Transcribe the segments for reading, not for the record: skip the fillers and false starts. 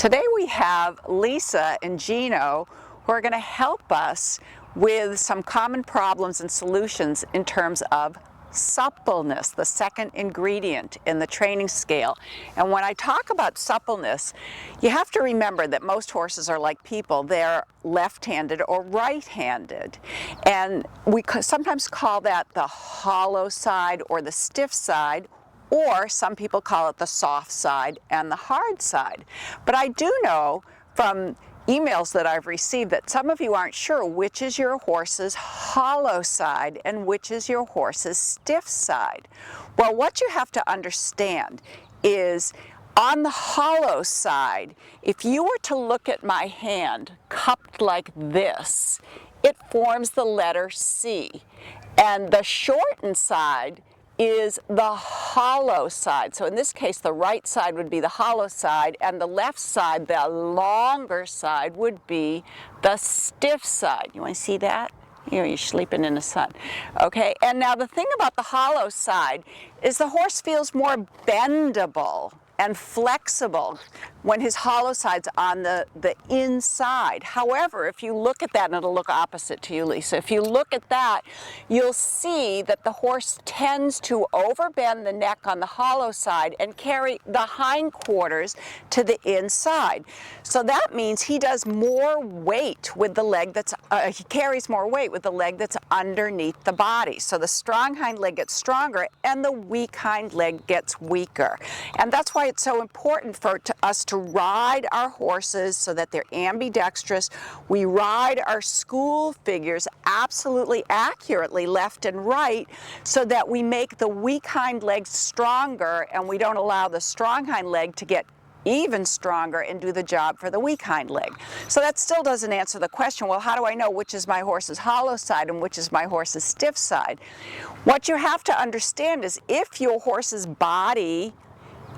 Today we have Lisa and Gino who are going to help us with some common problems and solutions in terms of suppleness, the second ingredient in the training scale. And when I talk about suppleness, you have to remember that most horses are like people. They're left-handed or right-handed. And we sometimes call that the hollow side or the stiff side, or some people call it the soft side and the hard side. But I do know from emails that I've received that some of you aren't sure which is your horse's hollow side and which is your horse's stiff side. Well, what you have to understand is on the hollow side, if you were to look at my hand cupped like this, it forms the letter C. And the shortened side is the hollow side. So in this case, the right side would be the hollow side, and the left side, the longer side, would be the stiff side. You want to see that? You're sleeping in the sun. Okay, and now the thing about the hollow side is the horse feels more bendable and flexible when his hollow side's on the inside. However, if you look at that, and it'll look opposite to you, Lisa, if you look at that, you'll see that the horse tends to overbend the neck on the hollow side and carry the hindquarters to the inside. So that means he does more weight with the leg that's, he carries more weight with the leg that's underneath the body. So the strong hind leg gets stronger and the weak hind leg gets weaker. And that's why it's so important for us to ride our horses so that they're ambidextrous. We ride our school figures absolutely accurately left and right so that we make the weak hind leg stronger and we don't allow the strong hind leg to get even stronger and do the job for the weak hind leg. So that still doesn't answer the question, well, how do I know which is my horse's hollow side and which is my horse's stiff side? What you have to understand is if your horse's body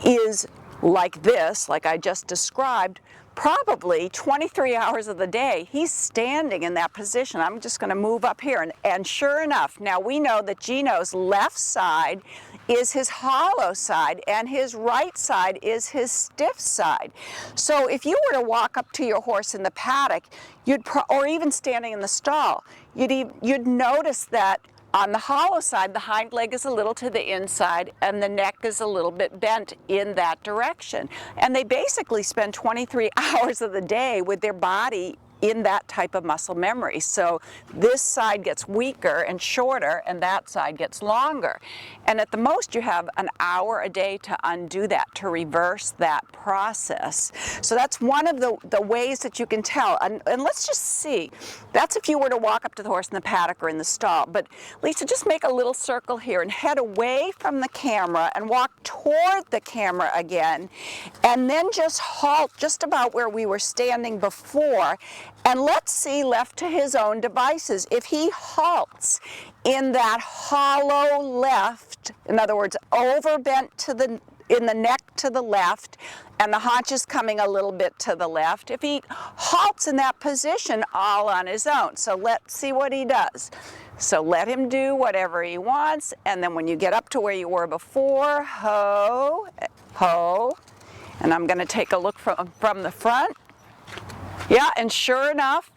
is like this, like I just described, probably 23 hours of the day he's standing in that position. I'm just going to move up here, and sure enough, now we know that Gino's left side is his hollow side and his right side is his stiff side. So if you were to walk up to your horse in the paddock, or even standing in the stall, you'd notice that on the hollow side, the hind leg is a little to the inside and the neck is a little bit bent in that direction. And they basically spend 23 hours of the day with their body in that type of muscle memory. So this side gets weaker and shorter and that side gets longer. And at the most you have an hour a day to undo that, to reverse that process. So that's one of the ways that you can tell. And let's just see. That's if you were to walk up to the horse in the paddock or in the stall. But Lisa, just make a little circle here and head away from the camera and walk toward the camera again. And then just halt just about where we were standing before. And let's see, left to his own devices, if he halts in that hollow left, in other words, overbent in the neck to the left, and the haunches coming a little bit to the left, if he halts in that position all on his own. So let's see what he does. So let him do whatever he wants, and then when you get up to where you were before, ho, ho, and I'm going to take a look from the front. Yeah, and sure enough,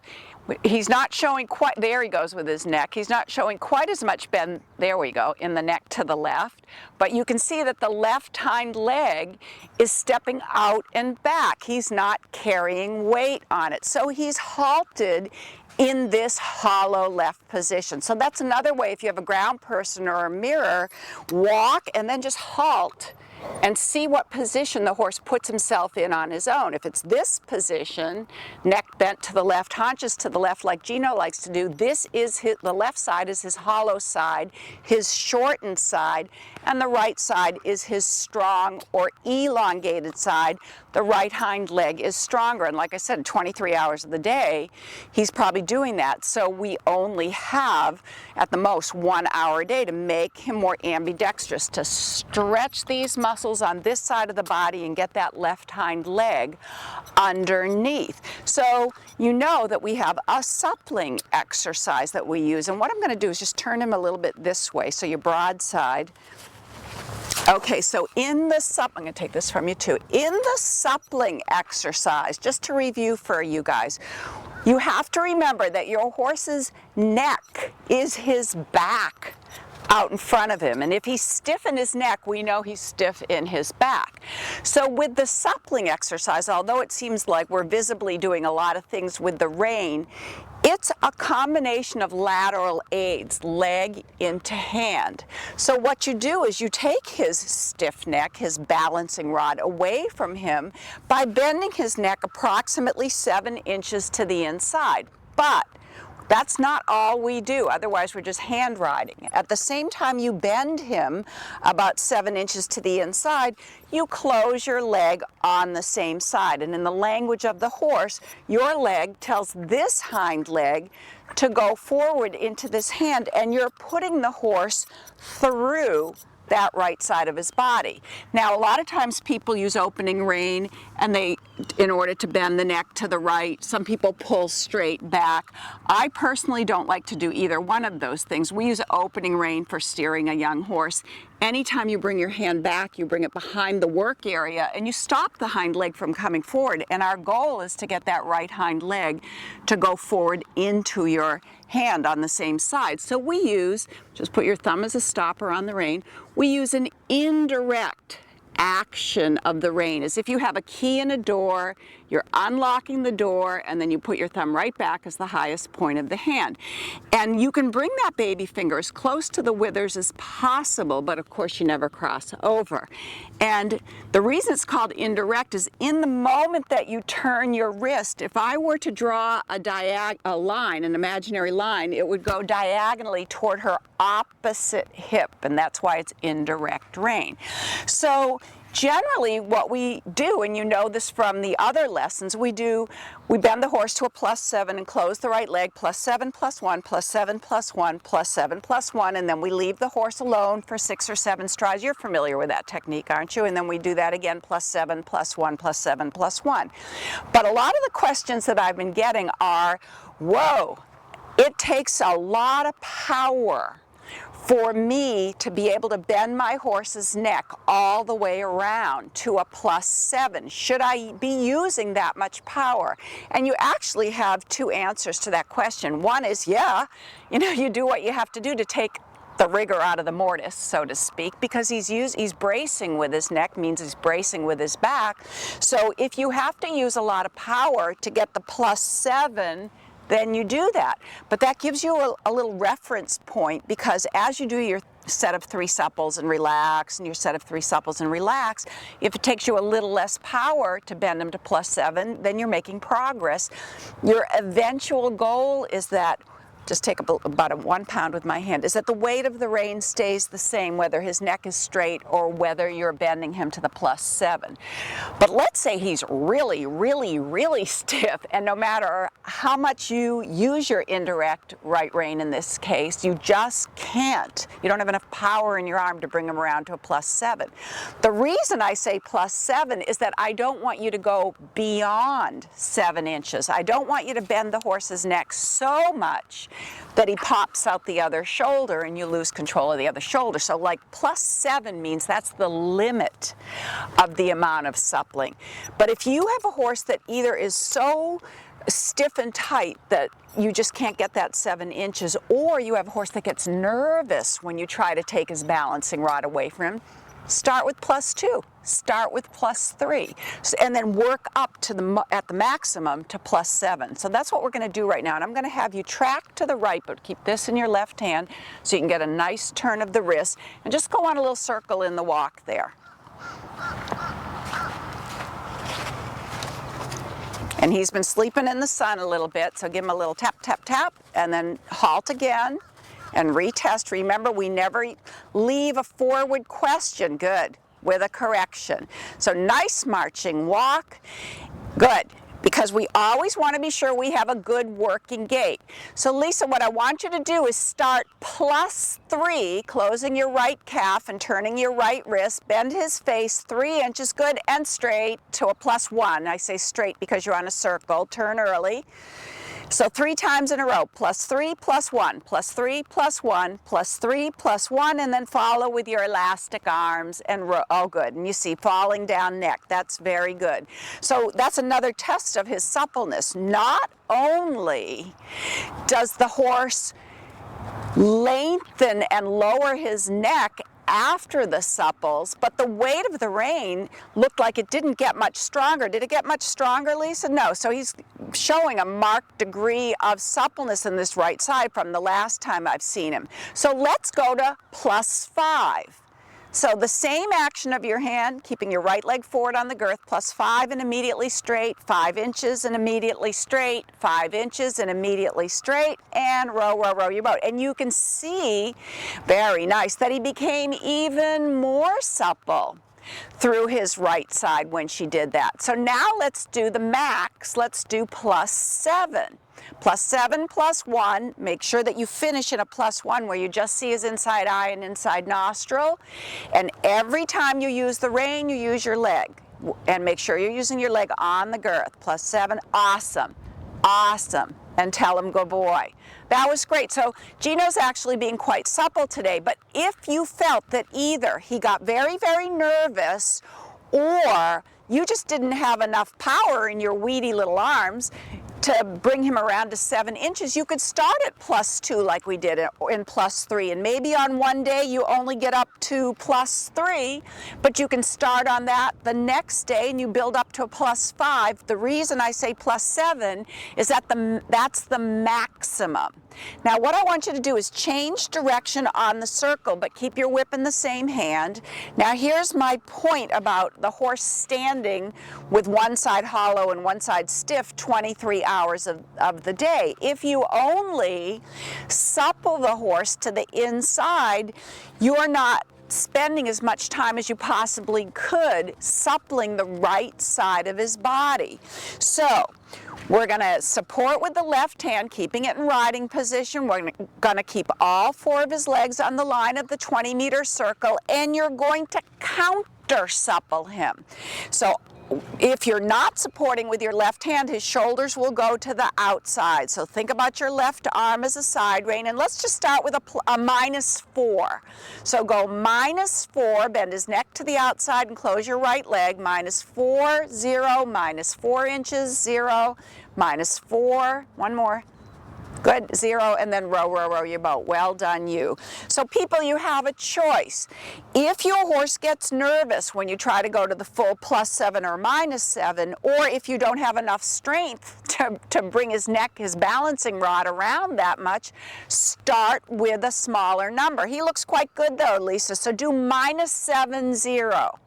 he's not showing quite, there he goes with his neck, he's not showing quite as much bend, there we go, in the neck to the left, but you can see that the left hind leg is stepping out and back. He's not carrying weight on it, so he's halted in this hollow left position. So that's another way, if you have a ground person or a mirror, walk and then just halt and see what position the horse puts himself in on his own. If it's this position, neck bent to the left, haunches to the left like Gino likes to do, this is the left side is his hollow side, his shortened side, and the right side is his strong or elongated side. The right hind leg is stronger, and like I said, 23 hours of the day, he's probably doing that. So we only have, at the most, 1 hour a day to make him more ambidextrous, to stretch these muscles on this side of the body and get that left hind leg underneath. So you know that we have a suppling exercise that we use, and what I'm going to do is just turn him a little bit this way, so your broadside. Okay, so I'm going to take this from you too. In the suppling exercise, just to review for you guys, you have to remember that your horse's neck is his back out in front of him. And if he's stiff in his neck, we know he's stiff in his back. So with the suppling exercise, although it seems like we're visibly doing a lot of things with the rein, it's a combination of lateral aids, leg into hand. So what you do is you take his stiff neck, his balancing rod, away from him by bending his neck approximately 7 inches to the inside. But that's not all we do, otherwise we're just hand riding. At the same time you bend him about 7 inches to the inside, you close your leg on the same side. And in the language of the horse, your leg tells this hind leg to go forward into this hand, and you're putting the horse through that right side of his body. Now, a lot of times people use opening rein, and in order to bend the neck to the right, some people pull straight back. I personally don't like to do either one of those things. We use opening rein for steering a young horse. Anytime you bring your hand back, you bring it behind the work area and you stop the hind leg from coming forward. And our goal is to get that right hind leg to go forward into your hand on the same side. So we use, just put your thumb as a stopper on the rein, we use an indirect action of the rein, as if you have a key in a door, you're unlocking the door, and then you put your thumb right back as the highest point of the hand. And you can bring that baby finger as close to the withers as possible, but of course you never cross over. And the reason it's called indirect is in the moment that you turn your wrist, if I were to draw a line, an imaginary line, it would go diagonally toward her opposite hip, and that's why it's indirect rein. So generally what we do, and you know this from the other lessons, we bend the horse to a +7 and close the right leg, +7 +1, +7 +1, +7 +1, and then we leave the horse alone for 6 or 7 strides. You're familiar with that technique, aren't you? And then we do that again, +7 +1, +7 +1. But a lot of the questions that I've been getting are, whoa, it takes a lot of power for me to be able to bend my horse's neck all the way around to a +7. Should I be using that much power? And you actually have 2 answers to that question. One is, yeah, you do what you have to do to take the rigor out of the mortise, so to speak, because he's bracing with his neck, means he's bracing with his back. So if you have to use a lot of power to get the +7, then you do that. But that gives you a little reference point, because as you do your set of 3 supples and relax, and your set of 3 supples and relax, if it takes you a little less power to bend them to +7, then you're making progress. Your eventual goal is that, just take about 1 pound with my hand, is that the weight of the rein stays the same whether his neck is straight or whether you're bending him to the +7. But let's say he's really, really, really stiff, and no matter how much you use your indirect right rein in this case, you just can't. You don't have enough power in your arm to bring him around to a +7. The reason I say +7 is that I don't want you to go beyond 7 inches. I don't want you to bend the horse's neck so much that he pops out the other shoulder and you lose control of the other shoulder. So like +7 means that's the limit of the amount of suppling. But if you have a horse that either is so stiff and tight that you just can't get that 7 inches, or you have a horse that gets nervous when you try to take his balancing rod away from him, start with +2, start with +3, and then work up to at the maximum to +7. So that's what we're going to do right now. And I'm going to have you track to the right, but keep this in your left hand so you can get a nice turn of the wrist, and just go on a little circle in the walk there. And he's been sleeping in the sun a little bit, so give him a little tap, tap, tap, and then halt again. And retest. Remember, we never leave a forward question, good, with a correction. So nice marching walk, good, because we always want to be sure we have a good working gait. So Lisa, what I want you to do is start +3, closing your right calf and turning your right wrist, bend his face 3 inches, good, and straight to a +1. I say straight because you're on a circle, turn early. So 3 times in a row, +3, +1, +3, +1, +3, +1, and then follow with your elastic arms and oh good, and you see falling down neck, that's very good. So that's another test of his suppleness. Not only does the horse lengthen and lower his neck after the supples, but the weight of the rein looked like it didn't get much stronger. Did it get much stronger, Lisa? No. So he's showing a marked degree of suppleness in this right side from the last time I've seen him. So let's go to +5. So the same action of your hand, keeping your right leg forward on the girth, +5 and immediately straight, 5 inches and immediately straight, 5 inches and immediately straight, and row, row, row your boat. And you can see, very nice, that he became even more supple through his right side when she did that. So now let's do the max. Let's do +7. +7, +1, make sure that you finish in a +1 where you just see his inside eye and inside nostril. And every time you use the rein, you use your leg. And make sure you're using your leg on the girth. +7, awesome, awesome. And tell him good boy. That was great. So Gino's actually being quite supple today, but if you felt that either he got very, very nervous or you just didn't have enough power in your weedy little arms to bring him around to 7 inches, you could start at +2 like we did in +3, and maybe on one day you only get up to +3, but you can start on that the next day and you build up to a +5. The reason I say +7 is that that's the maximum. Now what I want you to do is change direction on the circle, but keep your whip in the same hand. Now here's my point about the horse standing with one side hollow and one side stiff 23 hours of the day. If you only supple the horse to the inside, you're not spending as much time as you possibly could suppling the right side of his body. So we're going to support with the left hand, keeping it in riding position. We're going to keep all 4 of his legs on the line of the 20-meter circle, and you're going to counter supple him. So if you're not supporting with your left hand, his shoulders will go to the outside. So think about your left arm as a side rein, and let's just start with a -4. So go -4, bend his neck to the outside and close your right leg, -4, 0, -4 inches, 0, -4, one more. Good, 0, and then row, row, row your boat. Well done, you. So people, you have a choice. If your horse gets nervous when you try to go to the full +7 or -7, or if you don't have enough strength to bring his neck, his balancing rod around that much, start with a smaller number. He looks quite good though, Lisa, so do -7, 0.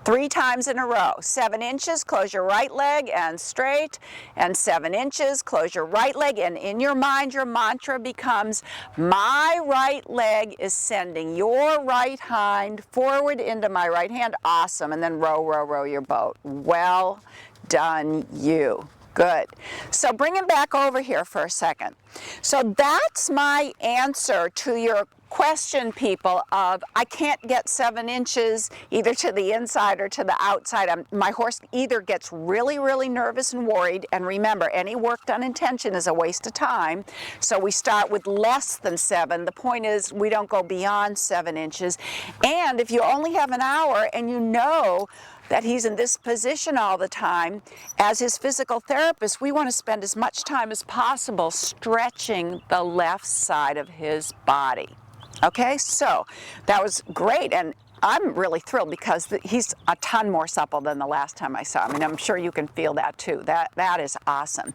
3 times in a row. 7 inches, close your right leg and straight, and 7 inches, close your right leg, and in your mind your mantra becomes, my right leg is sending your right hind forward into my right hand. Awesome. And then row, row, row your boat. Well done, you. Good. So bring him back over here for a second. So that's my answer to your question, people, of I can't get 7 inches either to the inside or to the outside. My horse either gets really, really nervous and worried, and remember, any work done in tension is a waste of time, so we start with less than 7. The point is we don't go beyond 7 inches, and if you only have an hour and you know that he's in this position all the time, as his physical therapist, we want to spend as much time as possible stretching the left side of his body. Okay, so that was great, and I'm really thrilled because he's a ton more supple than the last time I saw him, and I'm sure you can feel that too. That is awesome.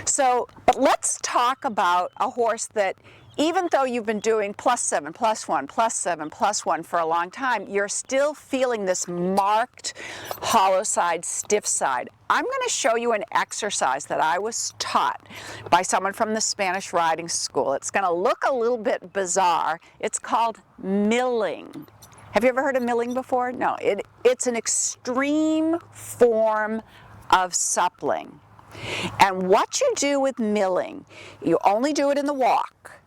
So, but let's talk about a horse that, even though you've been doing +7, +1, +7, +1 for a long time, you're still feeling this marked hollow side, stiff side. I'm going to show you an exercise that I was taught by someone from the Spanish riding school. It's going to look a little bit bizarre. It's called milling. Have you ever heard of milling before? No, it's an extreme form of suppling. And what you do with milling, you only do it in the walk.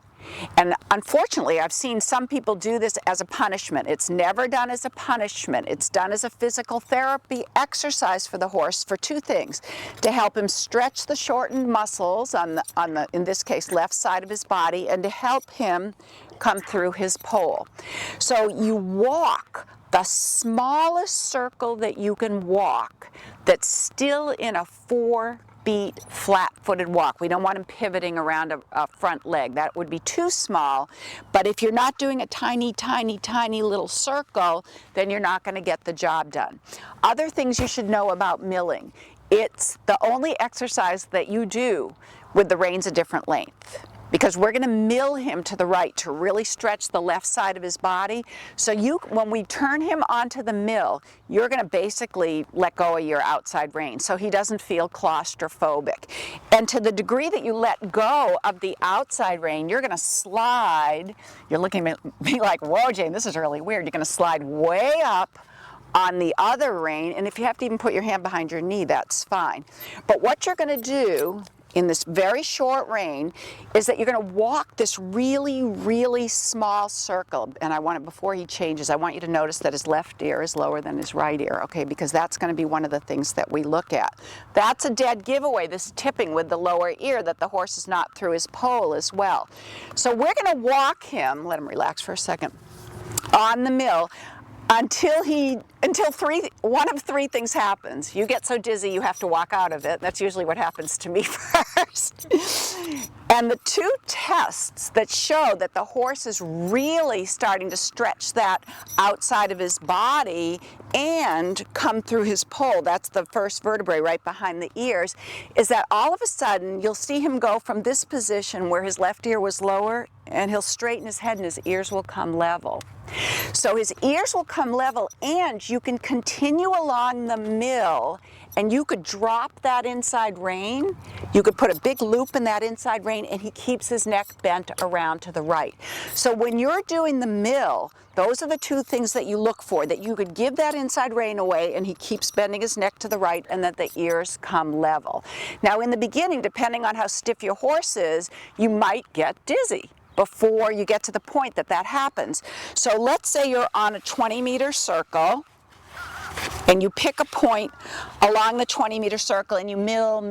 And unfortunately, I've seen some people do this as a punishment. It's never done as a punishment. It's done as a physical therapy exercise for the horse for two things: to help him stretch the shortened muscles on the in this case left side of his body, and to help him come through his pole. So you walk the smallest circle that you can walk that's still in a 4-beat flat-footed walk. We don't want him pivoting around a front leg. That would be too small. But if you're not doing a tiny, tiny, tiny little circle, then you're not going to get the job done. Other things you should know about milling: it's the only exercise that you do with the reins a different length, because we're going to mill him to the right to really stretch the left side of his body. So when we turn him onto the mill, you're going to basically let go of your outside rein so he doesn't feel claustrophobic. And to the degree that you let go of the outside rein, you're going to slide. You're looking at me like, whoa, Jane, this is really weird. You're going to slide way up on the other rein, and if you have to even put your hand behind your knee, that's fine. But what you're going to do in this very short rein is that you're going to walk this really, really small circle. And I want it, before he changes, I want you to notice that his left ear is lower than his right ear, okay? Because that's going to be one of the things that we look at. That's a dead giveaway, this tipping with the lower ear, that the horse is not through his pole as well. So we're going to walk him, let him relax for a second, on the mill until one of three things happens. You get so dizzy you have to walk out of it. That's usually what happens to me first. And the two tests that show that the horse is really starting to stretch that outside of his body and come through his pole, that's the first vertebrae right behind the ears, is that all of a sudden you'll see him go from this position where his left ear was lower, and he'll straighten his head and his ears will come level. So his ears will come level, and you can continue along the mill, and you could drop that inside rein. You could put a big loop in that inside rein, and he keeps his neck bent around to the right. So when you're doing the mill, those are the two things that you look for: that you could give that inside rein away and he keeps bending his neck to the right, and that the ears come level. Now in the beginning, depending on how stiff your horse is, you might get dizzy before you get to the point that that happens. So let's say you're on a 20-meter circle, and you pick a point along the 20-meter circle, and you mill,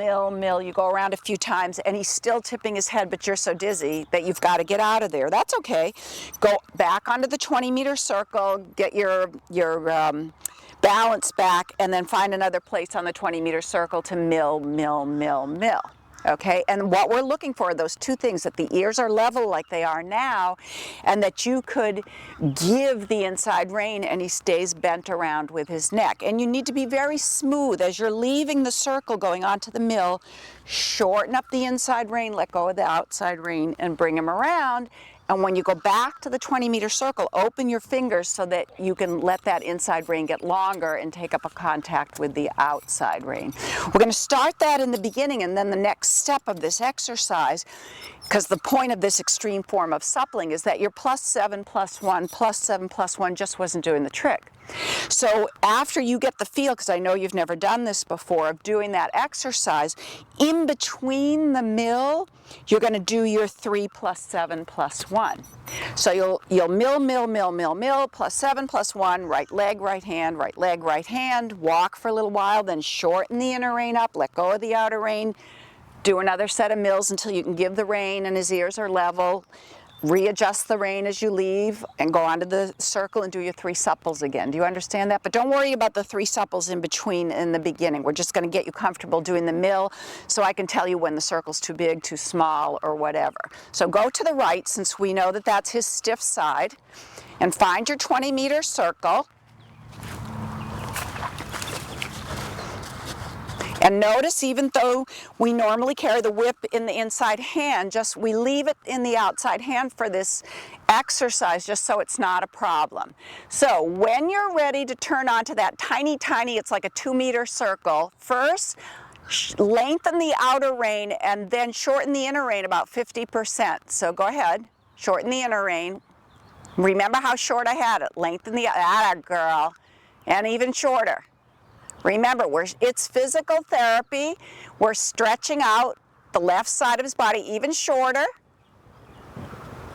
you go around a few times, and he's still tipping his head, but you're so dizzy that you've got to get out of there. That's okay. Go back onto the 20-meter circle, get your balance back, and then find another place on the 20-meter circle to mill. Okay, and what we're looking for are those two things: that the ears are level like they are now, and that you could give the inside rein and he stays bent around with his neck. And you need to be very smooth as you're leaving the circle going onto the mill. Shorten up the inside rein, let go of the outside rein, and bring him around. And when you go back to the 20-meter circle, open your fingers so that you can let that inside rein get longer and take up a contact with the outside rein. We're going to start that in the beginning, and then the next step of this exercise, because the point of this extreme form of suppling is that your +7 +1 +7 +1 just wasn't doing the trick. So after you get the feel, because I know you've never done this before, of doing that exercise, in between the mill, you're going to do your 3 +7 +1. So you'll mill, +7 +1, right leg, right hand, walk for a little while, then shorten the inner rein up, let go of the outer rein, do another set of mills until you can give the rein and his ears are level. Readjust the rein as you leave and go onto the circle and do your 3 supples again. Do you understand that? But don't worry about the 3 supples in between in the beginning. We're just going to get you comfortable doing the mill so I can tell you when the circle's too big, too small, or whatever. So go to the right, since we know that that's his stiff side, and find your 20-meter circle. And notice, even though we normally carry the whip in the inside hand, we leave it in the outside hand for this exercise just so it's not a problem. So when you're ready to turn onto that tiny, it's like a 2-meter circle, first lengthen the outer rein and then shorten the inner rein about 50%. So go ahead, shorten the inner rein. Remember how short I had it. Lengthen the, girl, and even shorter. Remember, it's physical therapy. We're stretching out the left side of his body even shorter.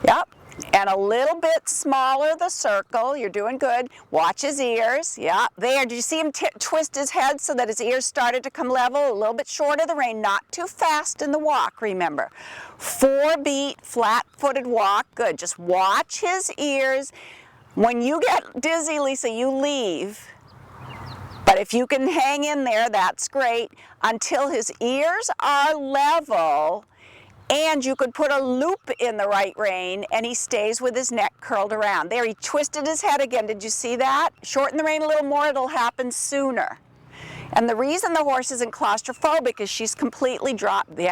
Yep. And a little bit smaller the circle. You're doing good. Watch his ears. Yeah, there. Did you see him twist his head so that his ears started to come level? A little bit short of the rein. Not too fast in the walk, remember. 4-beat, flat-footed walk. Good. Just watch his ears. When you get dizzy, Lisa, you leave. But if you can hang in there, that's great. Until his ears are level. And you could put a loop in the right rein and he stays with his neck curled around. There, he twisted his head again. Did you see that? Shorten the rein a little more, it'll happen sooner. And the reason the horse isn't claustrophobic is she's completely dropped the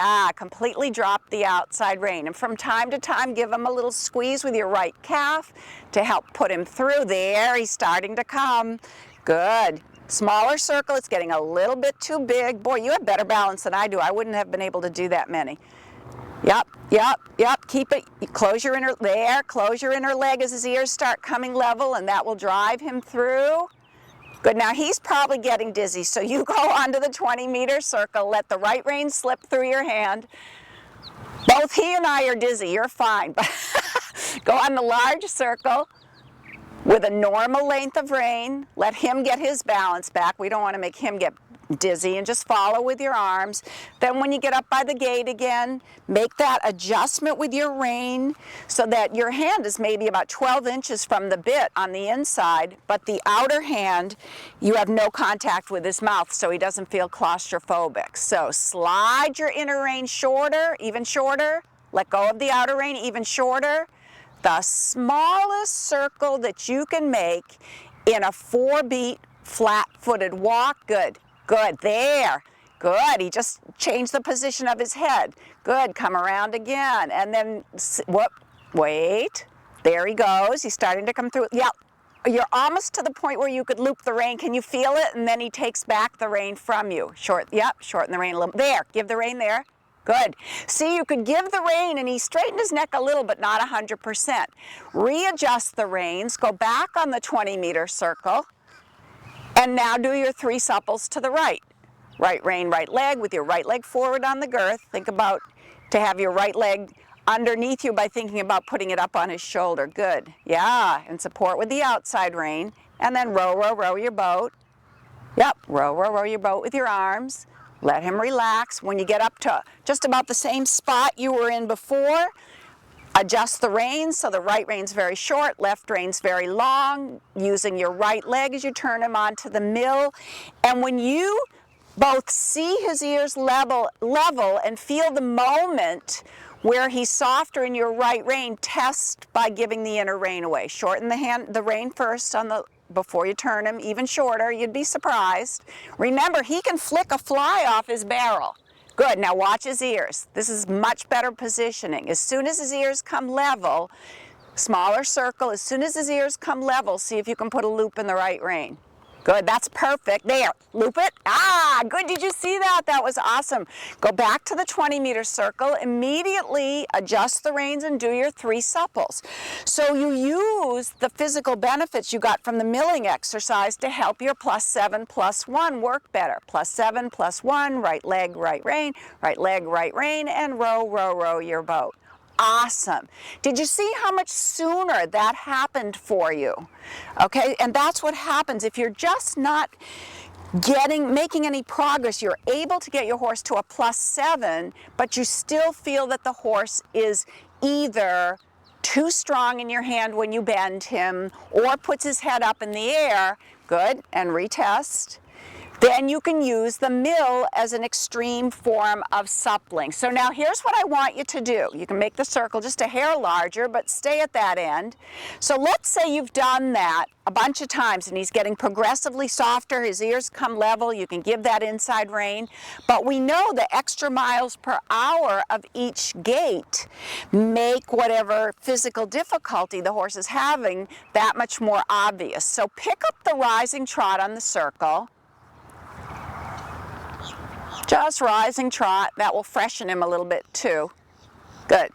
outside rein. And from time to time, give him a little squeeze with your right calf to help put him through. There, he's starting to come. Good. Smaller circle, it's getting a little bit too big. Boy, you have better balance than I do. I wouldn't have been able to do that many. Yep, yep, yep, keep it, close your inner, there, close your inner leg as his ears start coming level and that will drive him through. Good, now he's probably getting dizzy, so you go onto the 20-meter circle, let the right rein slip through your hand. Both he and I are dizzy, you're fine. Go on the large circle with a normal length of rein, let him get his balance back. We don't want to make him get dizzy, and just follow with your arms. Then when you get up by the gate again, make that adjustment with your rein so that your hand is maybe about 12 inches from the bit on the inside, but the outer hand, you have no contact with his mouth so he doesn't feel claustrophobic. So slide your inner rein shorter, even shorter. Let go of the outer rein, even shorter. The smallest circle that you can make in a 4-beat, flat-footed walk. Good. Good, there, good, he just changed the position of his head. Good, come around again, and then, whoop, wait, there he goes, he's starting to come through. Yeah, you're almost to the point where you could loop the rein. Can you feel it? And then he takes back the rein from you. Shorten the rein a little, there, give the rein there. Good. See, you could give the rein and he straightened his neck a little, but not 100%. Readjust the reins, go back on the 20-meter circle. And now do your 3 supples to the right. Right rein, right leg with your right leg forward on the girth. Think about to have your right leg underneath you by thinking about putting it up on his shoulder. Good. Yeah, and support with the outside rein. And then row, row, row your boat. Yep, row, row, row your boat with your arms. Let him relax. When you get up to just about the same spot you were in before, adjust the reins so the right rein's very short, left rein's very long, using your right leg as you turn him onto the mill. And when you both see his ears level and feel the moment where he's softer in your right rein, test by giving the inner rein away. Shorten the rein first before you turn him, even shorter, you'd be surprised. Remember, he can flick a fly off his barrel. Good, now watch his ears. This is much better positioning. As soon as his ears come level, smaller circle, as soon as his ears come level, see if you can put a loop in the right rein. Good, that's perfect. There, loop it. Ah, good, did you see that? That was awesome. Go back to the 20-meter circle, immediately adjust the reins and do your 3 supples. So you use the physical benefits you got from the milling exercise to help your +7, +1 work better. +7, +1, right leg, right rein, right leg, right rein, and row, row, row your boat. Awesome. Did you see how much sooner that happened for you? Okay, and that's what happens if you're just not making any progress. You're able to get your horse to a +7, but you still feel that the horse is either too strong in your hand when you bend him or puts his head up in the air. Good, and retest. Then you can use the mill as an extreme form of suppling. So now here's what I want you to do. You can make the circle just a hair larger, but stay at that end. So let's say you've done that a bunch of times and he's getting progressively softer, his ears come level, you can give that inside rein. But we know the extra miles per hour of each gait make whatever physical difficulty the horse is having that much more obvious. So pick up the rising trot on the circle. Just rising trot, that will freshen him a little bit too. Good.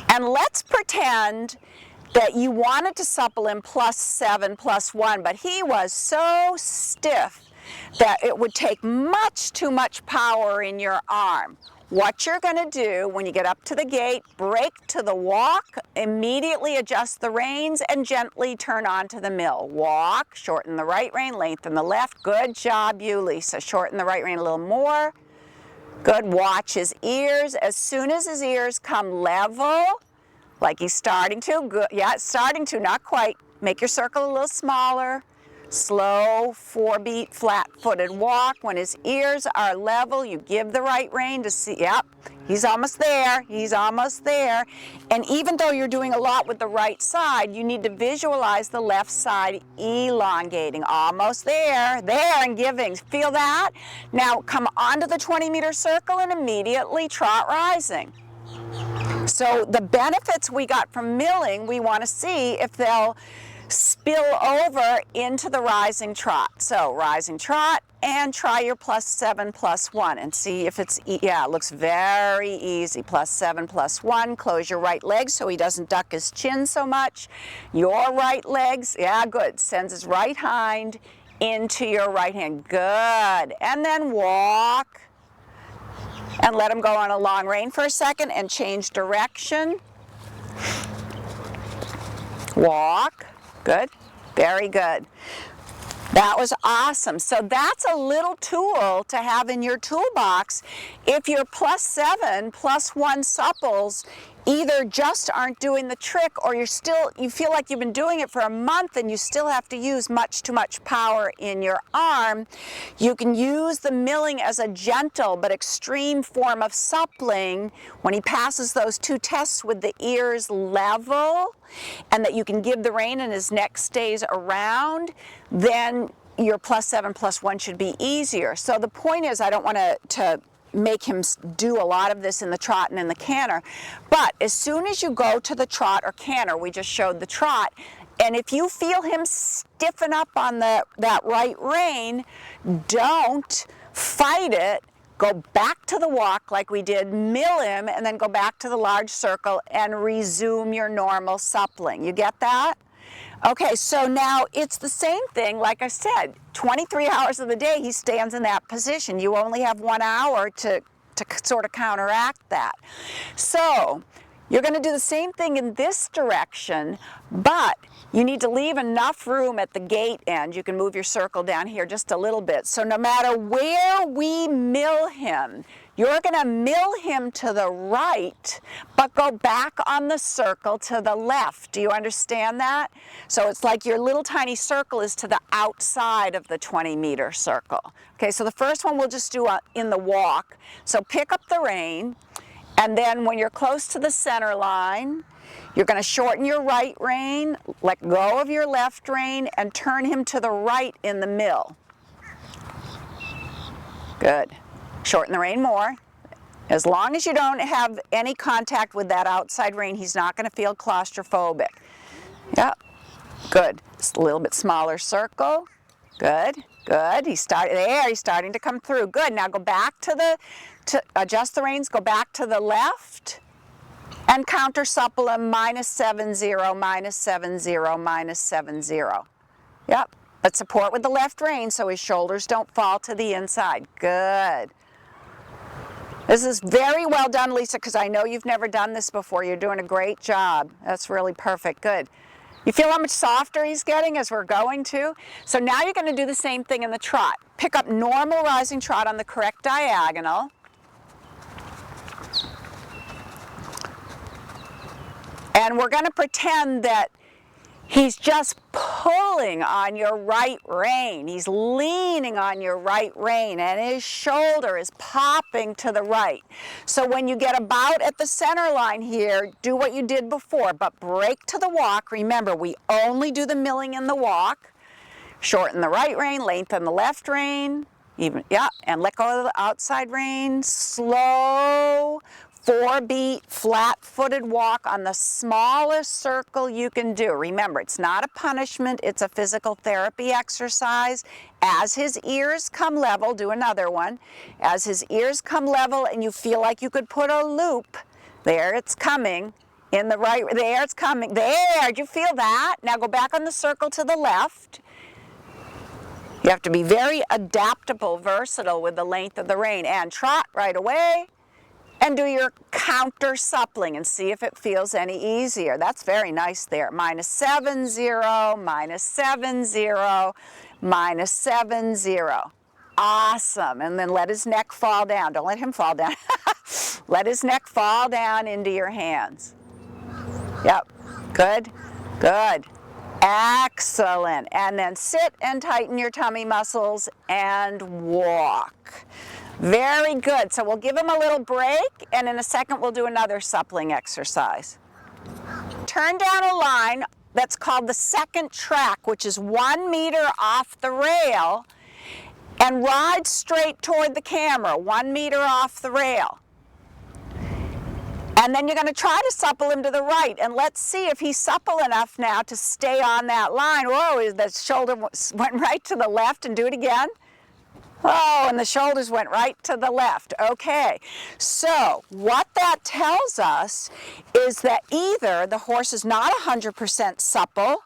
And let's pretend that you wanted to supple him +7, +1, but he was so stiff that it would take much too much power in your arm. what you're going to do when you get up to the gate, break to the walk, immediately adjust the reins, and gently turn onto the mill. Walk, shorten the right rein, lengthen the left. Good job, you, Lisa. Shorten the right rein a little more. Good. Watch his ears. As soon as his ears come level, like he's starting to, good. Yeah, it's starting to, not quite. Make your circle a little smaller. Slow, 4-beat, flat-footed walk. When his ears are level, you give the right rein to see, yep, he's almost there, he's almost there. And even though you're doing a lot with the right side, you need to visualize the left side elongating. Almost there, and giving. Feel that? Now come onto the 20-meter circle and immediately trot rising. So the benefits we got from milling, we want to see if they'll spill over into the rising trot. So rising trot, and try your +7 +1 and see if it's, yeah, it looks very easy. +7 +1, close your right leg so he doesn't duck his chin so much. Your right legs, yeah, good, sends his right hind into your right hand. Good. And then walk. And let him go on a long rein for a second and change direction. Walk. Good. Very good. That was awesome. So that's a little tool to have in your toolbox if your +7 +1 supples either just aren't doing the trick, or you feel like you've been doing it for a month and you still have to use too much power in your arm. You can use the milling as a gentle but extreme form of suppling when he passes those 2 tests with the ears level, and that you can give the rein and his neck stays around. Then your +7 +1 should be easier. So the point is, I don't want to make him do a lot of this in the trot and in the canter, but as soon as you go to the trot or canter, we just showed the trot, and if you feel him stiffen up on that right rein, don't fight it. Go back to the walk like we did, mill him, and then go back to the large circle and resume your normal suppling. You get that? Okay, so now it's the same thing, like I said, 23 hours of the day he stands in that position. You only have 1 hour to sort of counteract that. So you're going to do the same thing in this direction, but you need to leave enough room at the gate end. You can move your circle down here just a little bit. So no matter where we mill him, you're going to mill him to the right, but go back on the circle to the left. Do you understand that? So it's like your little tiny circle is to the outside of the 20-meter circle. Okay, so the first one we'll just do in the walk. So pick up the rein, and then when you're close to the center line, you're going to shorten your right rein, let go of your left rein, and turn him to the right in the mill. Good. Shorten the rein more. As long as you don't have any contact with that outside rein, he's not going to feel claustrophobic. Yep. Good. Just a little bit smaller circle. Good. Good. He's starting to come through. Good. Now go back to adjust the reins, go back to the left, and counter supple him -7 0, -7 0, -7 0. Yep. But support with the left rein so his shoulders don't fall to the inside. Good. This is very well done, Lisa, because I know you've never done this before. You're doing a great job. That's really perfect. Good. You feel how much softer he's getting as we're going to? So now you're going to do the same thing in the trot. Pick up normal rising trot on the correct diagonal. And we're going to pretend that he's just pulling on your right rein. He's leaning on your right rein, and his shoulder is popping to the right. So when you get about at the center line here, do what you did before, but break to the walk. Remember, we only do the milling in the walk. Shorten the right rein, lengthen the left rein, and let go of the outside rein. Slow, 4-beat, flat-footed walk on the smallest circle you can do. Remember, it's not a punishment, it's a physical therapy exercise. As his ears come level, do another one. As his ears come level and you feel like you could put a loop, there it's coming, in the right, there it's coming, there, do you feel that? Now go back on the circle to the left. You have to be very adaptable, versatile with the length of the rein, and trot right away. And do your counter suppling and see if it feels any easier. That's very nice there. -7, 0, -7, 0, -7, 0. Awesome. And then let his neck fall down. Don't let him fall down. Let his neck fall down into your hands. Yep. Good. Good. Excellent. And then sit and tighten your tummy muscles and walk. Very good. So we'll give him a little break, and in a second we'll do another suppling exercise. Turn down a line that's called the second track, which is 1 meter off the rail, and ride straight toward the camera, 1 meter off the rail. And then you're going to try to supple him to the right, and let's see if he's supple enough now to stay on that line. Whoa, the shoulder went right to the left, and do it again. Oh, and the shoulders went right to the left. Okay, so what that tells us is that either the horse is not 100% supple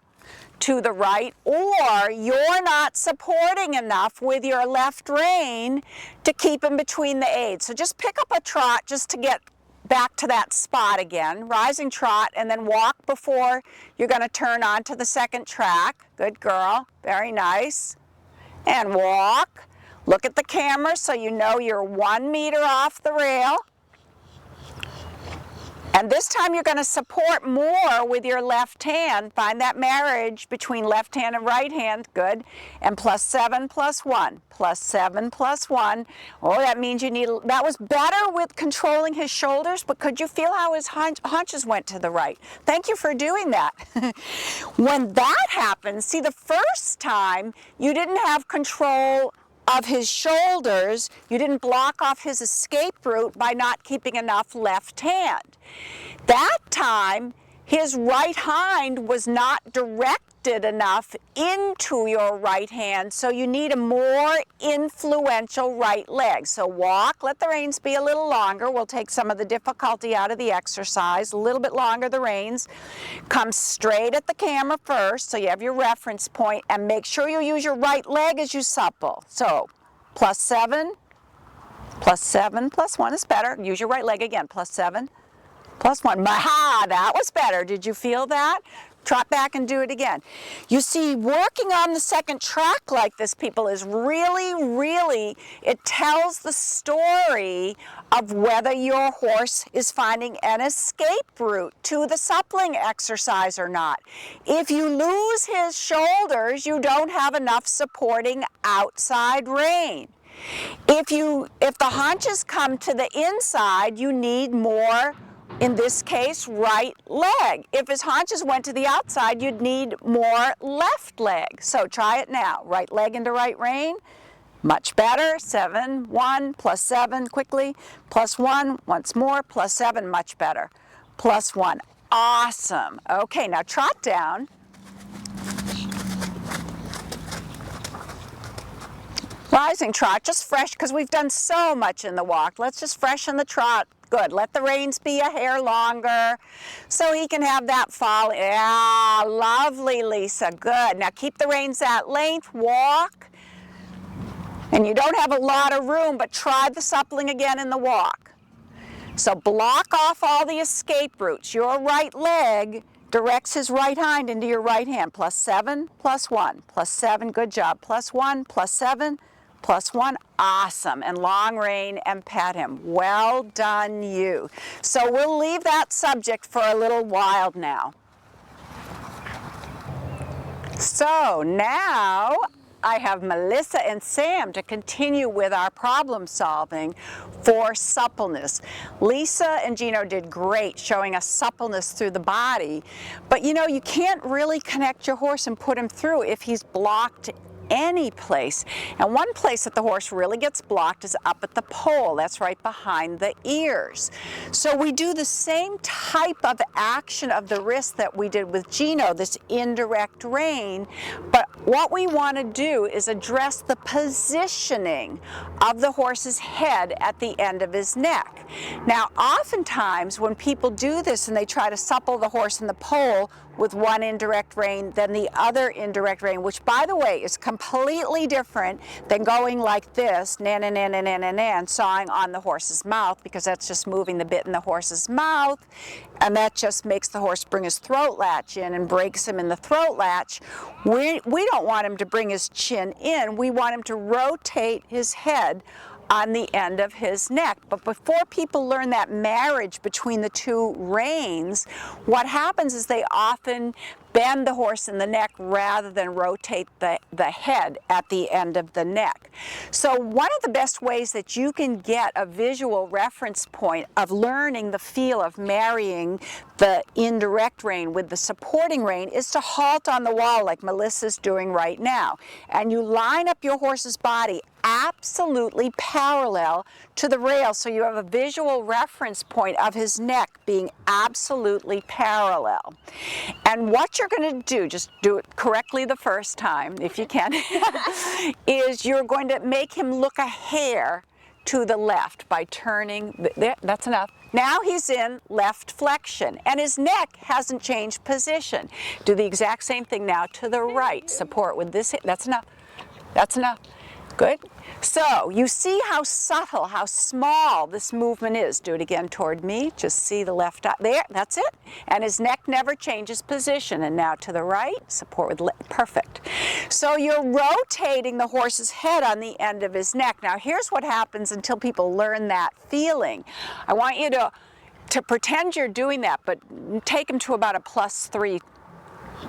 to the right, or you're not supporting enough with your left rein to keep him between the aids. So just pick up a trot just to get back to that spot again. Rising trot, and then walk before you're going to turn onto the second track. Good girl. Very nice. And walk. Look at the camera so you know you're 1 meter off the rail. And this time you're going to support more with your left hand. Find that marriage between left hand and right hand. Good. And +7 +1. +7 +1. Oh, that means you need, that was better with controlling his shoulders, but could you feel how his haunches went to the right? Thank you for doing that. When that happens, see, the first time you didn't have control of his shoulders, you didn't block off his escape route by not keeping enough left hand. That time, his right hind was not directed enough into your right hand, so you need a more influential right leg. So walk, let the reins be a little longer. We'll take some of the difficulty out of the exercise. A little bit longer the reins. Come straight at the camera first, so you have your reference point, and make sure you use your right leg as you supple. So +7, +7 +1 is better. Use your right leg again. +7 +1. Aha, that was better. Did you feel that? Trot back and do it again. You see, working on the second track like this, people, is really, it tells the story of whether your horse is finding an escape route to the suppling exercise or not. If you lose his shoulders, you don't have enough supporting outside rein. If the haunches come to the inside, you need more, in this case, right leg. If his haunches went to the outside, you'd need more left leg. So try it now. Right leg into right rein. Much better. 7, 1, +7, quickly. +1, once more, +7, much better. +1. Awesome. Okay, now trot down. Rising trot, just fresh, because we've done so much in the walk. Let's just freshen the trot. Good. Let the reins be a hair longer so he can have that fall. Yeah, lovely, Lisa. Good. Now keep the reins that length. Walk. And you don't have a lot of room, but try the suppling again in the walk. So block off all the escape routes. Your right leg directs his right hind into your right hand. +7 +1. +7, good job. +1 +7 +1, awesome. And long rein and pet him. Well done, you. So we'll leave that subject for a little while now. So now I have Melissa and Sam to continue with our problem solving for suppleness. Lisa and Gino did great showing us suppleness through the body, but you know, you can't really connect your horse and put him through if he's blocked any place. And one place that the horse really gets blocked is up at the pole. That's right behind the ears. So we do the same type of action of the wrist that we did with Gino, this indirect rein, but what we want to do is address the positioning of the horse's head at the end of his neck. Now, oftentimes when people do this and they try to supple the horse in the pole with one indirect rein, then the other indirect rein, which by the way is completely completely different than going like this, and sawing on the horse's mouth, because that's just moving the bit in the horse's mouth, and that just makes the horse bring his throat latch in and breaks him in the throat latch. We don't want him to bring his chin in. We want him to rotate his head on the end of his neck. But before people learn that marriage between the two reins, what happens is they often bend the horse in the neck rather than rotate the head at the end of the neck. So one of the best ways that you can get a visual reference point of learning the feel of marrying the indirect rein with the supporting rein is to halt on the wall like Melissa's doing right now. And you line up your horse's body absolutely parallel to the rail, so you have a visual reference point of his neck being absolutely parallel. And what you're going to do, just do it correctly the first time if you can, is you're going to make him look a hair to the left by turning, there, that's enough. Now he's in left flexion and his neck hasn't changed position. Do the exact same thing now to the right. Support with this, that's enough, that's enough. Good. So you see how subtle, how small this movement is. Do it again toward me. Just see the left eye. There, that's it. And his neck never changes position. And now to the right, support with perfect. So you're rotating the horse's head on the end of his neck. Now here's what happens until people learn that feeling. I want you to pretend you're doing that, but take him to about a +3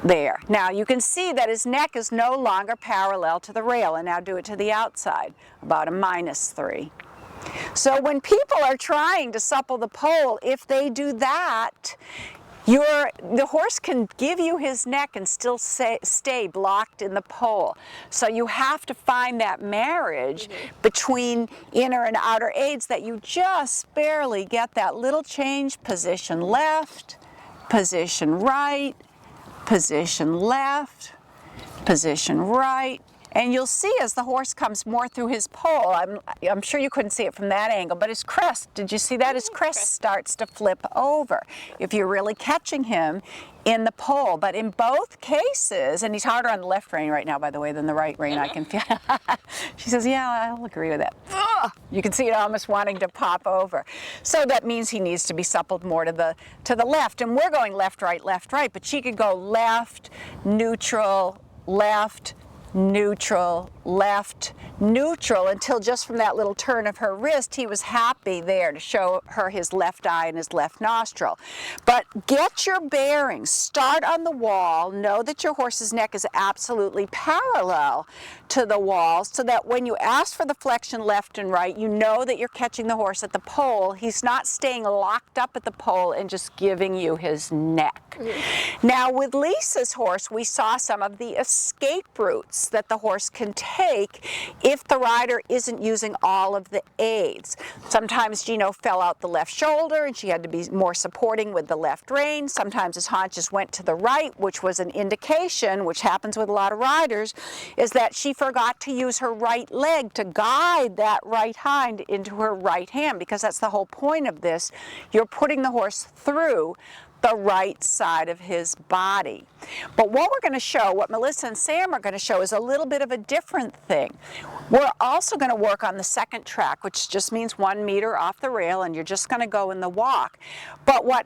there. Now you can see that his neck is no longer parallel to the rail, and now do it to the outside, about a -3. So when people are trying to supple the pole, if they do that, the horse can give you his neck and still stay blocked in the pole. So you have to find that marriage between inner and outer aids that you just barely get that little change, position left, position right, position left, position right, and you'll see as the horse comes more through his pole, I'm sure you couldn't see it from that angle, but his crest, did you see that? His crest starts to flip over if you're really catching him in the pole. But in both cases, and he's harder on the left rein right now, by the way, than the right rein, I can feel. She says, yeah, I'll agree with that. Ugh! You can see it almost wanting to pop over. So that means he needs to be suppled more to the left. And we're going left, right, but she could go left, neutral, left, neutral, left, neutral, until just from that little turn of her wrist, he was happy there to show her his left eye and his left nostril. But get your bearings, start on the wall, know that your horse's neck is absolutely parallel to the wall, so that when you ask for the flexion left and right, you know that you're catching the horse at the pole. He's not staying locked up at the pole and just giving you his neck. Now with Lisa's horse, we saw some of the escape routes that the horse can take if the rider isn't using all of the aids. Sometimes Gino fell out the left shoulder and she had to be more supporting with the left rein. Sometimes his haunches went to the right, which was an indication, which happens with a lot of riders, is that she forgot to use her right leg to guide that right hind into her right hand, because that's the whole point of this. You're putting the horse through the right side of his body. But what we're going to show, what Melissa and Sam are going to show, is a little bit of a different thing. We're also going to work on the second track, which just means 1 meter off the rail, and you're just going to go in the walk. But what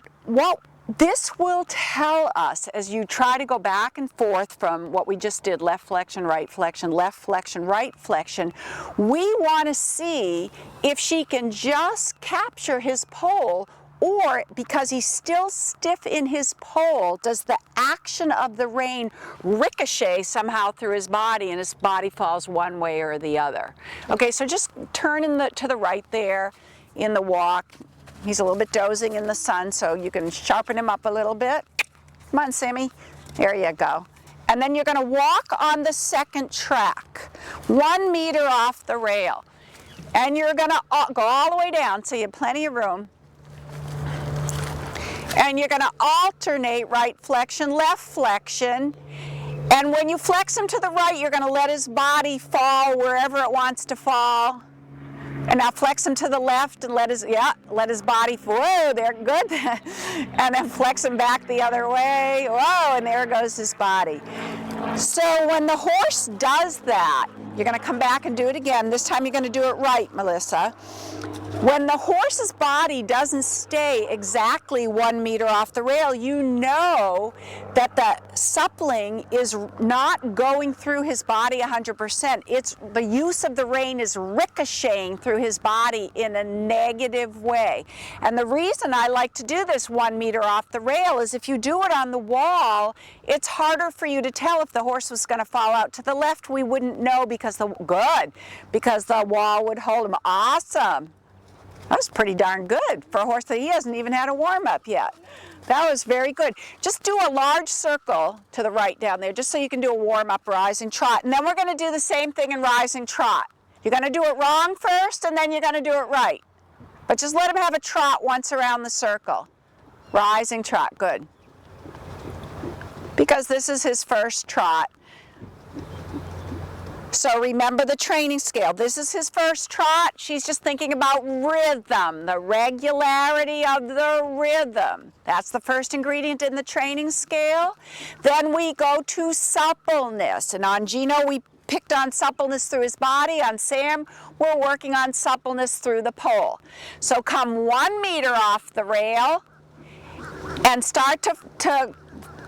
this will tell us, as you try to go back and forth from what we just did, left flexion, right flexion, left flexion, right flexion, we want to see if she can just capture his pole, or because he's still stiff in his pole, does the action of the rein ricochet somehow through his body and his body falls one way or the other. Okay, so just turn to the right there in the walk. He's a little bit dozing in the sun, so you can sharpen him up a little bit. Come on, Sammy. There you go. And then you're going to walk on the second track, 1 meter off the rail. And you're going to go all the way down so you have plenty of room. And you're going to alternate right flexion, left flexion. And when you flex him to the right, you're going to let his body fall wherever it wants to fall. And now flex him to the left and let his body fall. Whoa, there, good. And then flex him back the other way. Whoa, and there goes his body. So when the horse does that, you're going to come back and do it again. This time you're going to do it right, Melissa. When the horse's body doesn't stay exactly 1 meter off the rail, you know that the suppling is not going through his body 100%. It's the use of the rein is ricocheting through his body in a negative way. And the reason I like to do this 1 meter off the rail is if you do it on the wall, it's harder for you to tell if the horse was going to fall out to the left. We wouldn't know because the wall would hold him. Awesome. That was pretty darn good for a horse that he hasn't even had a warm-up yet. That was very good. Just do a large circle to the right down there, just so you can do a warm-up rising trot. And then we're going to do the same thing in rising trot. You're going to do it wrong first, and then you're going to do it right. But just let him have a trot once around the circle. Rising trot, good. Because this is his first trot. So remember the training scale. This is his first trot. She's just thinking about rhythm, the regularity of the rhythm. That's the first ingredient in the training scale. Then we go to suppleness. And on Gino, we picked on suppleness through his body. On Sam, we're working on suppleness through the pole. So come 1 meter off the rail and start to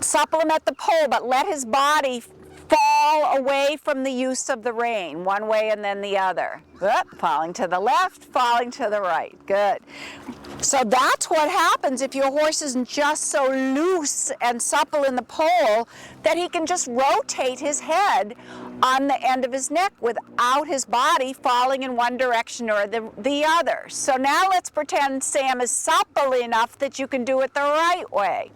supple him at the pole, but let his body fall away from the use of the rein, one way and then the other. Falling to the left, falling to the right. Good. So that's what happens if your horse isn't just so loose and supple in the pole that he can just rotate his head on the end of his neck without his body falling in one direction or the other. So now let's pretend Sam is supple enough that you can do it the right way.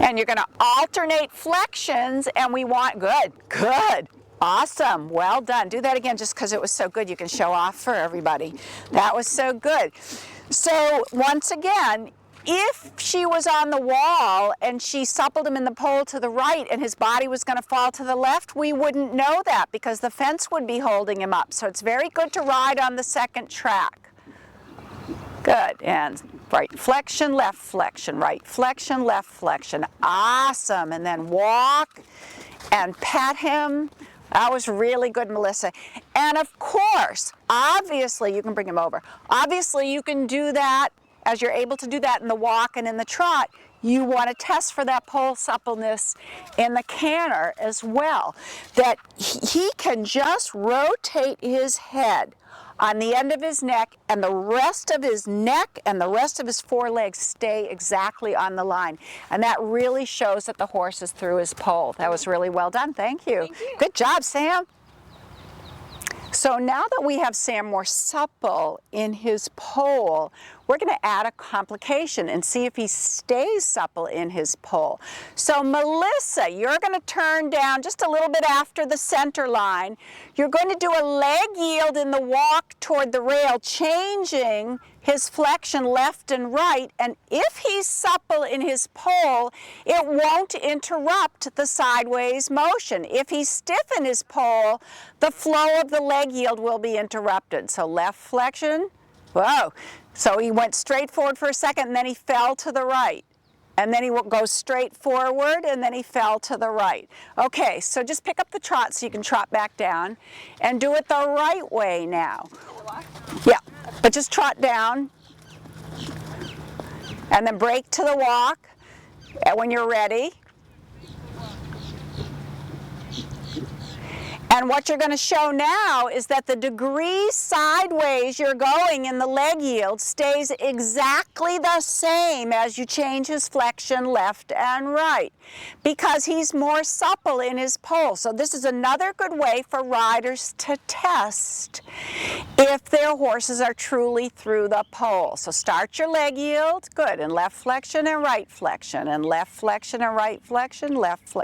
And you're going to alternate flexions, and we want, good, awesome, well done. Do that again just because it was so good. You can show off for everybody. That was so good. So once again, if she was on the wall and she suppled him in the pole to the right and his body was going to fall to the left, we wouldn't know that because the fence would be holding him up. So it's very good to ride on the second track. Good, and right flexion, left flexion, right flexion, left flexion. Awesome, and then walk and pet him. That was really good, Melissa. And of course, obviously, you can bring him over. Obviously, you can do that as you're able to do that in the walk and in the trot. You want to test for that pole suppleness in the canter as well. That he can just rotate his head on the end of his neck, and the rest of his neck and the rest of his forelegs stay exactly on the line. And that really shows that the horse is through his pole. That was really well done. Thank you. Thank you. Good job, Sam. So now that we have Sam more supple in his pole, we're going to add a complication and see if he stays supple in his pole. So Melissa, you're going to turn down just a little bit after the center line. You're going to do a leg yield in the walk toward the rail, changing his flexion left and right, and if he's supple in his pole, it won't interrupt the sideways motion. If he's stiff in his pole, the flow of the leg yield will be interrupted. So left flexion, whoa. So he went straight forward for a second, and then he fell to the right. And then he will go straight forward, and then he fell to the right. Okay, so just pick up the trot so you can trot back down, and do it the right way now. Yeah, but just trot down, and then break to the walk, and when you're ready. And what you're going to show now is that the degree sideways you're going in the leg yield stays exactly the same as you change his flexion left and right, because he's more supple in his pole. So this is another good way for riders to test if their horses are truly through the pole. So start your leg yield, good, and left flexion and right flexion, and left flexion and right flexion,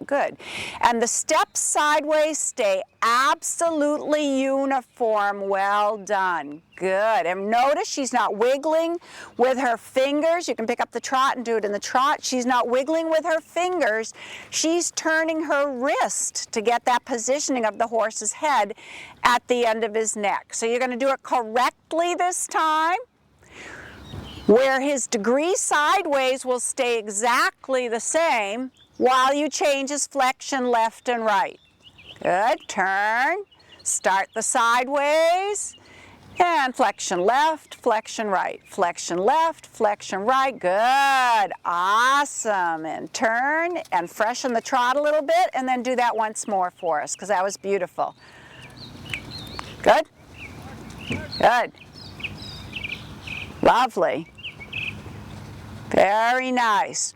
good. And the steps sideways stay absolutely uniform. Well done. Good. And notice she's not wiggling with her fingers. You can pick up the trot and do it in the trot. She's not wiggling with her fingers. She's turning her wrist to get that positioning of the horse's head at the end of his neck. So you're going to do it correctly this time, where his degree sideways will stay exactly the same. while you change his flexion left and right. Good, turn, start the sideways, and flexion left, flexion right, flexion left, flexion right, good, awesome, and turn and freshen the trot a little bit and then do that once more for us because that was beautiful. Good, good, lovely, very nice.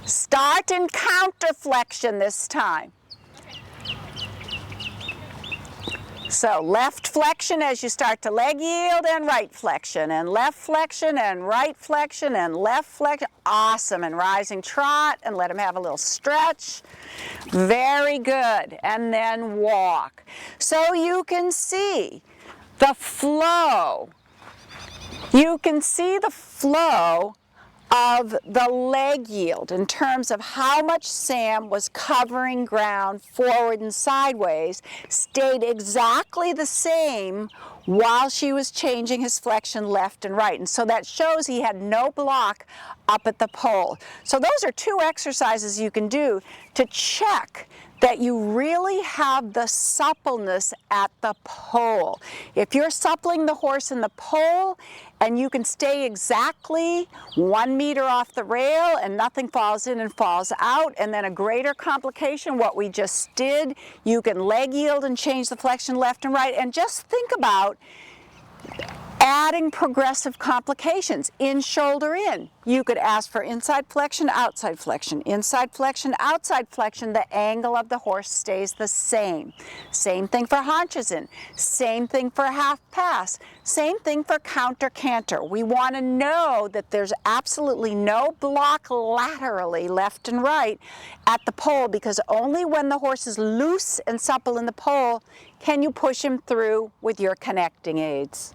Start in counter flexion this time. So left flexion as you start to leg yield and right flexion and left flexion and right flexion and left flexion. Awesome. And rising trot and let him have a little stretch. Very good. And then walk. So you can see the flow. You can see the flow of the leg yield in terms of how much Sam was covering ground forward and sideways, stayed exactly the same while she was changing his flexion left and right. And so that shows he had no block up at the pole. So those are two exercises you can do to check that you really have the suppleness at the pole. If you're suppling the horse in the pole and you can stay exactly 1 meter off the rail and nothing falls in and falls out, and then a greater complication, what we just did, you can leg yield and change the flexion left and right, and just think about adding progressive complications. In, shoulder, in. You could ask for inside flexion, outside flexion, inside flexion, outside flexion. The angle of the horse stays the same. Same thing for haunches in. Same thing for half pass. Same thing for counter canter. We want to know that there's absolutely no block laterally left and right at the pole, because only when the horse is loose and supple in the pole can you push him through with your connecting aids.